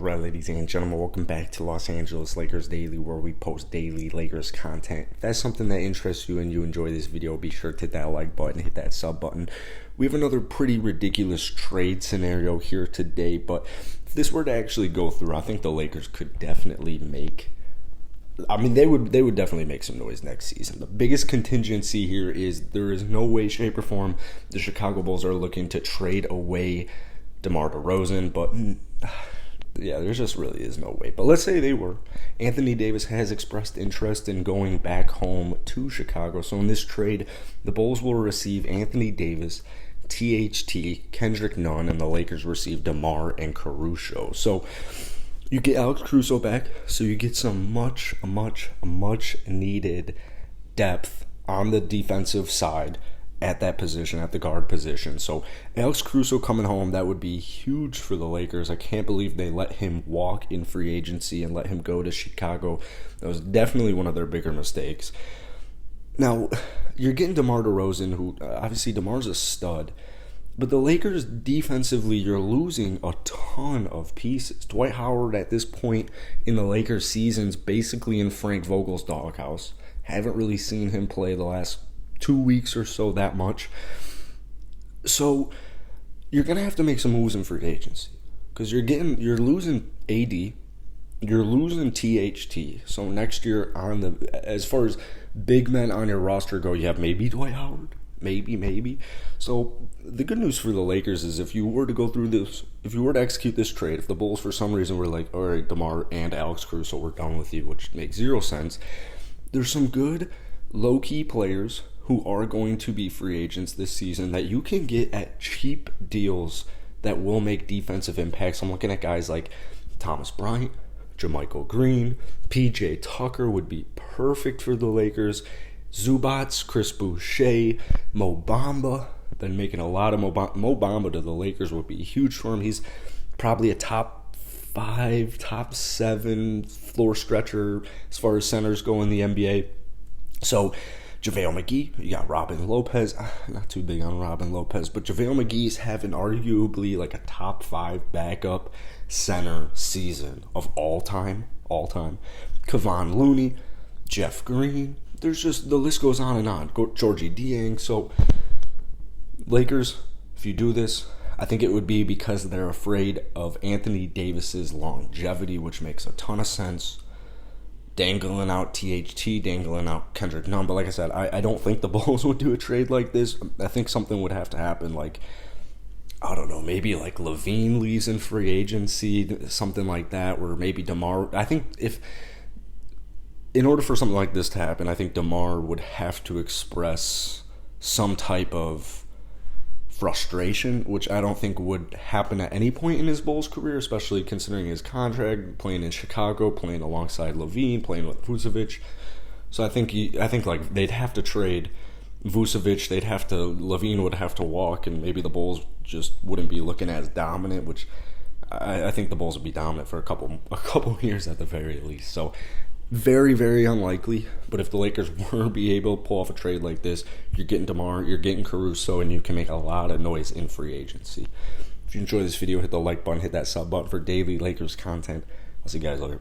right, ladies and gentlemen, welcome back to Los Angeles Lakers Daily, where we post daily Lakers content. If that's something that interests you and you enjoy this video, be sure to hit that like button, hit that sub button. We have another pretty ridiculous trade scenario here today, but if this were to actually go through, I think the Lakers could definitely they would definitely make some noise next season. The biggest contingency here is there is no way, shape, or form the Chicago Bulls are looking to trade away DEMAR DEROZan, but yeah, there just really is no way. But let's say they were. Anthony Davis has expressed interest in going back home to Chicago. So in this trade, the Bulls will receive Anthony Davis, THT, Kendrick Nunn, and the Lakers receive DeMar and Caruso. So you get Alex Caruso back, so you get some much needed depth on the defensive side at that position, at the guard position. So Alex Caruso coming home, that would be huge for the Lakers. I can't believe they let him walk in free agency and let him go to Chicago. That was definitely one of their bigger mistakes. Now, you're getting DeMar DeRozan, who obviously DeMar's a stud, but the Lakers defensively, you're losing a ton of pieces. Dwight Howard at this point in the Lakers season's basically in Frank Vogel's doghouse. Haven't really seen him play the last 2 weeks or so that much. So you're gonna have to make some moves in free agency because you're losing AD, you're losing THT. So next year as far as big men on your roster go, you have maybe Dwight Howard, maybe. So the good news for the Lakers is if you were to execute this trade, if the Bulls for some reason were like, all right, DeMar and Alex Caruso, we're done with you, which makes zero sense. There's some good low-key players who are going to be free agents this season that you can get at cheap deals that will make defensive impacts. I'm looking at guys like Thomas Bryant, JaMychal Green, PJ Tucker would be perfect for the Lakers. Zubats, Chris Boucher, Mo Bamba. Been making a lot of Mo Bamba to the Lakers would be huge for him. He's probably a top 5, top 7 floor stretcher as far as centers go in the NBA. So JaVale McGee, you got Robin Lopez. Not too big on Robin Lopez, but JaVale McGee's having arguably like a top 5 backup center season of all time. Kevon Looney, Jeff Green. There's just, the list goes on and on. Georgie Dieng. So Lakers, if you do this, I think it would be because they're afraid of Anthony Davis's longevity, which makes a ton of sense. Dangling out THT, dangling out Kendrick Nunn. But like I said, I don't think the Bulls would do a trade like this. I think something would have to happen, like, I don't know, maybe like LaVine leaves in free agency, something like that, or maybe DeMar. I think in order for something like this to happen, I think DeMar would have to express some type of frustration, which I don't think would happen at any point in his Bulls career, especially considering his contract, playing in Chicago, playing alongside LaVine, playing with Vucevic. So I think like they'd have to trade Vucevic, LaVine would have to walk, and maybe the Bulls just wouldn't be looking as dominant, which I think the Bulls would be dominant for a couple years at the very least. So very, very unlikely, but if the Lakers were be able to pull off a trade like this, you're getting DeMar, you're getting Caruso, and you can make a lot of noise in free agency. If you enjoyed this video, hit the like button, hit that sub button for daily Lakers content. I'll see you guys later.